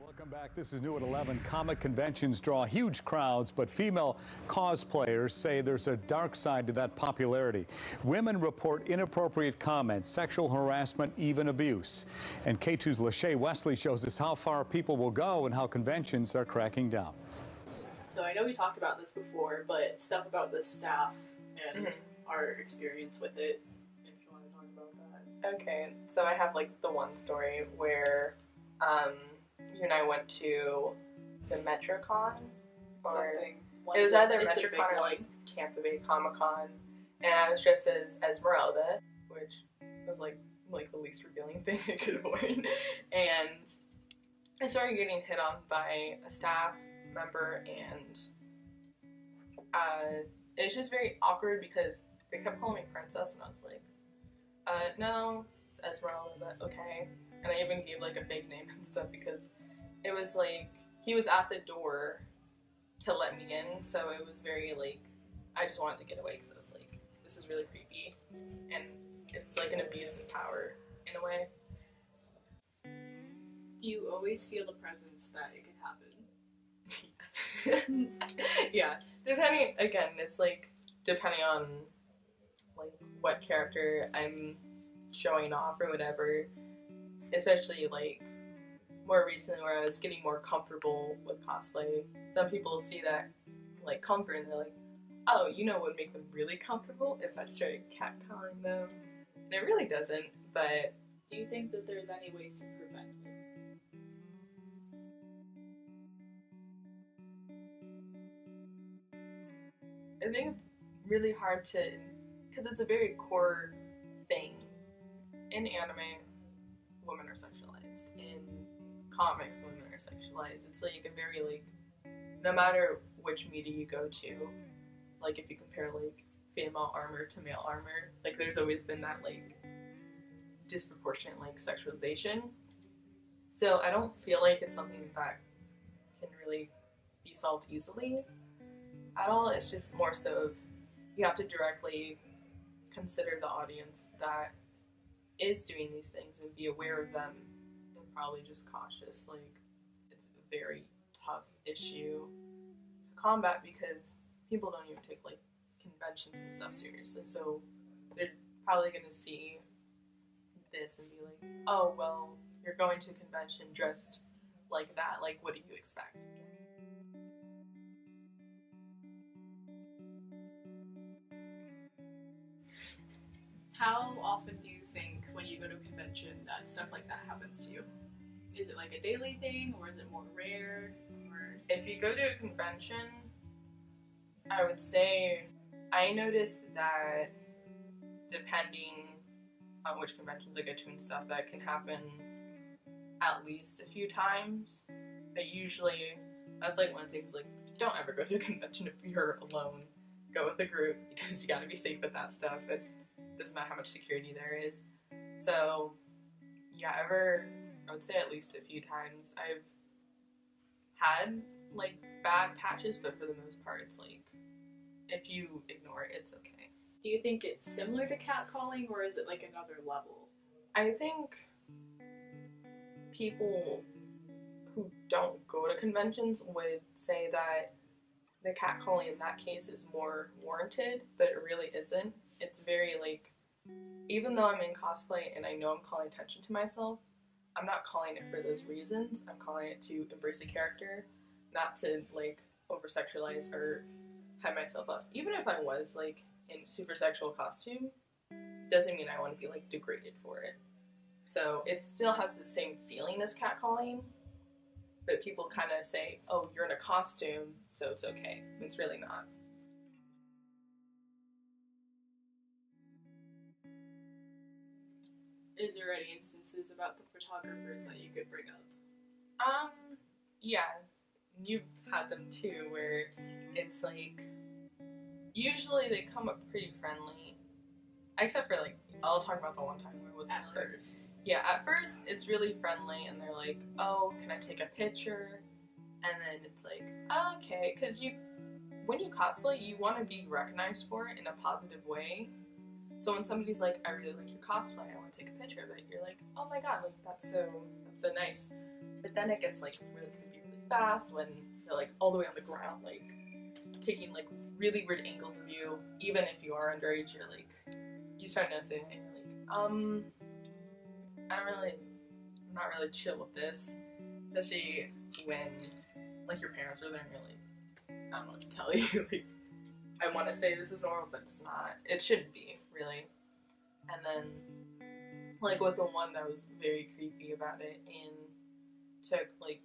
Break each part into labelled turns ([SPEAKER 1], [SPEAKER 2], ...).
[SPEAKER 1] Welcome back. This is New at 11. Comic conventions draw huge crowds, but female cosplayers say there's a dark side to that popularity. Women report inappropriate comments, sexual harassment, even abuse. And K2's Lachey Wesley shows us how far people will go and how conventions are cracking down.
[SPEAKER 2] So I know we talked about this before, but stuff about the staff and our experience with it, if you want to talk about that.
[SPEAKER 3] Okay, so I have like the one story where you and I went to the MetroCon, or it was either MetroCon or like Tampa Bay Comic Con, and I was dressed as Esmeralda, which was like the least revealing thing I could avoid, and I started getting hit on by a staff member, and it's just very awkward because they kept calling me princess, and I was like, no, it's Esmeralda, but okay. And I even gave like a fake name and stuff because it was like he was at the door to let me in, so it was very like I just wanted to get away because I was like, this is really creepy, and it's like an abuse of power in a way.
[SPEAKER 2] Do you always feel the presence that it could happen?
[SPEAKER 3] Yeah, depending, again, it's like depending on like what character I'm showing off or whatever, especially like more recently where I was getting more comfortable with cosplay. Some people see that like comfort and they're like, oh, you know what would make them really comfortable if I started catcalling them. And it really doesn't, but
[SPEAKER 2] do you think that there's any ways to prevent it?
[SPEAKER 3] I think it's really hard to, because it's a very core thing. In anime, women are sexualized. In comics, women are sexualized. It's like a very like, no matter which media you go to, like if you compare like female armor to male armor, like there's always been that like disproportionate like sexualization. So I don't feel like it's something that can really be solved easily at all. It's just more so of you have to directly consider the audience that is doing these things and be aware of them and probably just cautious. Like it's a very tough issue to combat because people don't even take like conventions and stuff seriously, so they're probably going to see this and be like, oh well, you're going to a convention dressed like that, like what do you expect?
[SPEAKER 2] How often do you think when you go to a convention that stuff like that happens to you? Is it like a daily thing, or is it more rare? Or
[SPEAKER 3] if you go to a convention, I would say I noticed that depending on which conventions I go to and stuff, that can happen at least a few times. But usually, that's like one of the things, like, don't ever go to a convention if you're alone. Go with a group because you gotta be safe with that stuff. It doesn't matter how much security there is. So, yeah, I would say at least a few times. I've had, like, bad patches, but for the most part, it's like, if you ignore it, it's okay.
[SPEAKER 2] Do you think it's similar to catcalling, or is it like another level?
[SPEAKER 3] I think people who don't go to conventions would say that the catcalling in that case is more warranted, but it really isn't. It's very like, even though I'm in cosplay and I know I'm calling attention to myself, I'm not calling it for those reasons. I'm calling it to embrace a character, not to like over-sexualize or hype myself up. Even if I was like in super sexual costume, doesn't mean I want to be like degraded for it. So it still has the same feeling as catcalling, but people kind of say, oh, you're in a costume, so it's okay. It's really not.
[SPEAKER 2] Is there any instances about the photographers that you could bring up?
[SPEAKER 3] Yeah, you've had them too, where it's like, usually they come up pretty friendly, except for like, I'll talk about the one time where it was
[SPEAKER 2] at first.
[SPEAKER 3] Yeah, at first it's really friendly and they're like, oh, can I take a picture? And then it's like, oh, okay, because when you cosplay, you want to be recognized for it in a positive way. So when somebody's like, I really like your cosplay, I want to take a picture of it, you're like, oh my god, like that's so nice. But then it gets like really creepy really fast when they're like all the way on the ground, like taking like really weird angles of you. Even if you are underage, you're like, you start noticing it, and you're like, I'm not really chill with this. Especially when like your parents are there and you're like, I don't know what to tell you. Like, I want to say this is normal, but it's not. It shouldn't be, really. And then, like, with the one that was very creepy about it and took, like,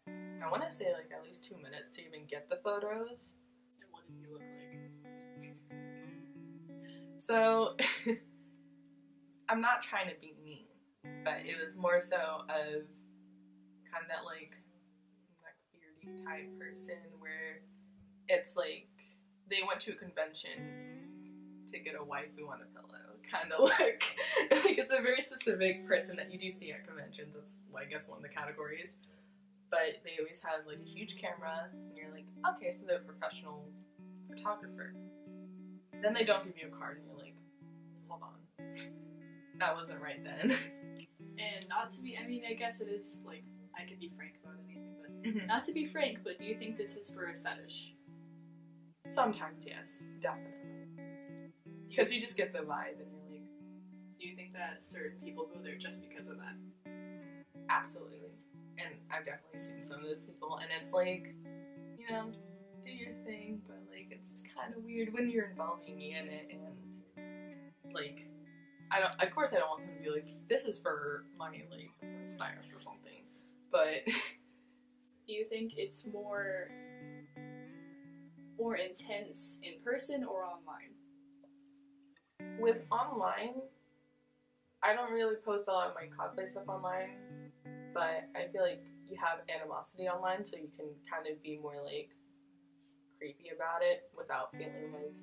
[SPEAKER 3] I want to say, like, at least 2 minutes to even get the photos.
[SPEAKER 2] And what did you look like?
[SPEAKER 3] So, I'm not trying to be mean, but it was more so of kind of that, like beardy type person where it's like, they went to a convention to get a waifu on a pillow, kind of like it's a very specific person that you do see at conventions. That's, well, I guess, one of the categories. But they always have like a huge camera, and you're like, okay, so they're a professional photographer. Then they don't give you a card, and you're like, hold on, that wasn't right then.
[SPEAKER 2] And not to be, I mean, I guess it is, like, I could be frank about anything, but
[SPEAKER 3] Mm-hmm.
[SPEAKER 2] not to be frank, but do you think this is for a fetish?
[SPEAKER 3] Sometimes, yes, definitely. Because you just get the vibe, and you're like,
[SPEAKER 2] Do you think that certain people go there just because of that?
[SPEAKER 3] absolutely. And I've definitely seen some of those people, and it's like, you know, do your thing, but like, it's kind of weird when you're involving me in it, and like, of course I don't want them to be like, this is for my, like, stylist or something, but
[SPEAKER 2] Do you think it's more intense in person or online?
[SPEAKER 3] with online, I don't really post a lot of my cosplay stuff online, but I feel like you have animosity online, so you can kind of be more, like, creepy about it without feeling like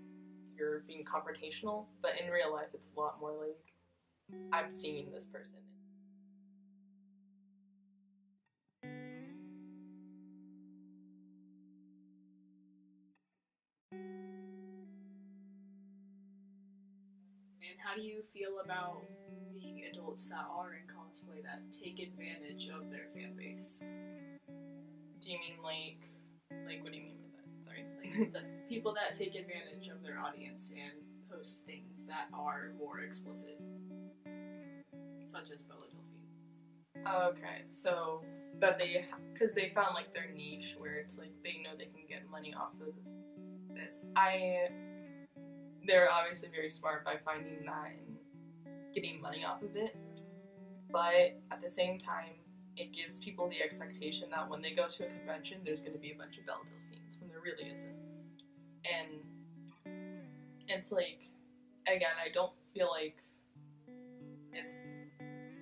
[SPEAKER 3] you're being confrontational. But in real life, it's a lot more like, I'm seeing this person.
[SPEAKER 2] And how do you feel about being adults that are in cosplay that take advantage of their fan base?
[SPEAKER 3] Do you mean like what do you mean by that? Sorry.
[SPEAKER 2] Like the people that take advantage of their audience and post things that are more explicit, such as Bella Delphine.
[SPEAKER 3] Okay, so that because they found like their niche where it's like they know they can get money off of this. They're obviously very smart by finding that and getting money off of it, but at the same time, it gives people the expectation that when they go to a convention, there's going to be a bunch of Belle Delphines, when there really isn't. And it's like, again, I don't feel like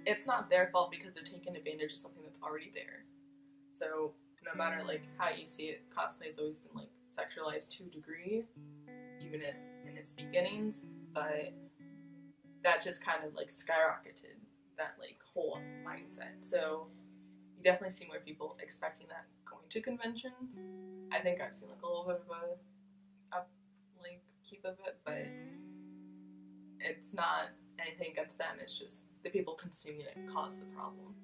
[SPEAKER 3] it's not their fault because they're taking advantage of something that's already there. So no matter like how you see it, cosplay has always been like sexualized to a degree, even in its beginnings, but that just kind of like skyrocketed that like whole mindset. So you definitely see more people expecting that going to conventions. I think I've seen like a little bit of a like keep of it, but it's not anything against them. It's just the people consuming it cause the problem.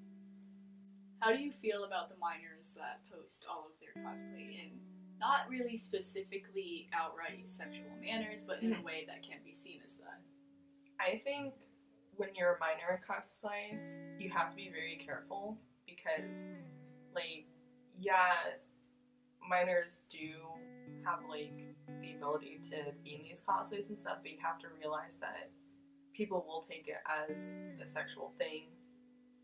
[SPEAKER 2] How do you feel about the minors that post all of their cosplay in not really specifically outright sexual manners, but in a way that can be seen as that?
[SPEAKER 3] I think when you're a minor in cosplay, you have to be very careful because, like, yeah, minors do have, like, the ability to be in these cosplays and stuff, but you have to realize that people will take it as a sexual thing,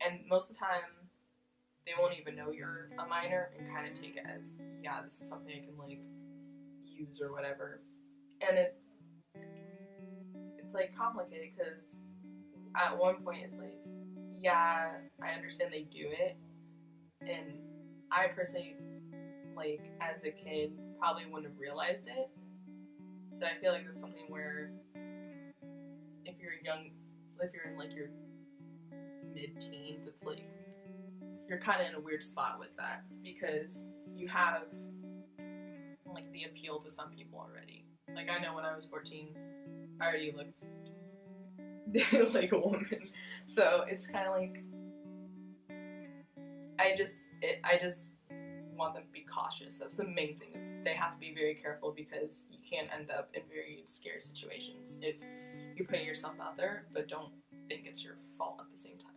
[SPEAKER 3] and most of the time, they won't even know you're a minor and kind of take it as, yeah, this is something I can, like, use or whatever. And it's like, complicated because at one point it's like, yeah, I understand they do it, and I personally, like, as a kid, probably wouldn't have realized it. So I feel like there's something where if you're in, like, your mid-teens, it's like, you're kind of in a weird spot with that because you have, like, the appeal to some people already. Like, I know when I was 14, I already looked like a woman. So it's kind of like I just want them to be cautious. That's the main thing, is they have to be very careful, because you can end up in very scary situations if you're putting yourself out there, but don't think it's your fault at the same time.